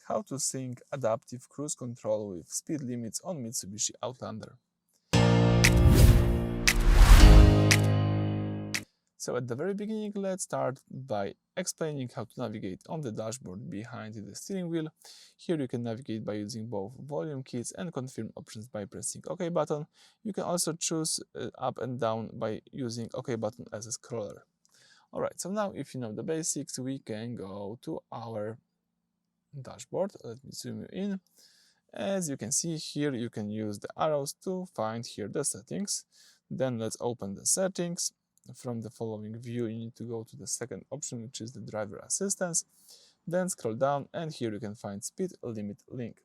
how to sync adaptive cruise control with speed limits on Mitsubishi Outlander. So at the very beginning, let's start by explaining how to navigate on the dashboard behind the steering wheel. Here you can navigate by using both volume keys and confirm options by pressing OK button. You can also choose up and down by using OK button as a scroller. Alright, so now if you know the basics, we can go to our dashboard. Let me zoom you in. As you can see here, you can use the arrows to find here the settings. Then let's open the settings. From the following view, you need to go to the second option, which is the driver assistance. Then scroll down, and here you can find speed limit link.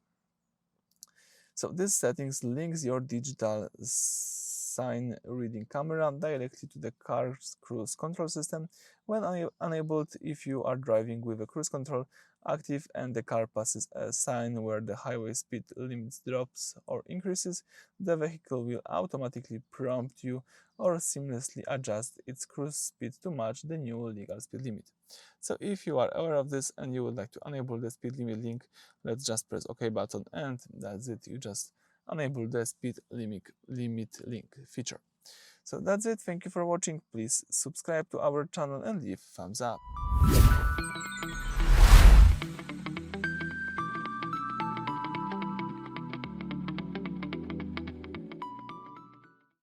So this settings links your digital sign reading camera directly to the car's cruise control system. When enabled, if you are driving with a cruise control active and the car passes a sign where the highway speed limit drops or increases, the vehicle will automatically prompt you or seamlessly adjust its cruise speed to match the new legal speed limit. So if you are aware of this and you would like to enable the speed limit link, let's just press OK button, and that's it. You just enable the speed limit link feature. So that's it. Thank you for watching. Please subscribe to our channel and leave a thumbs up.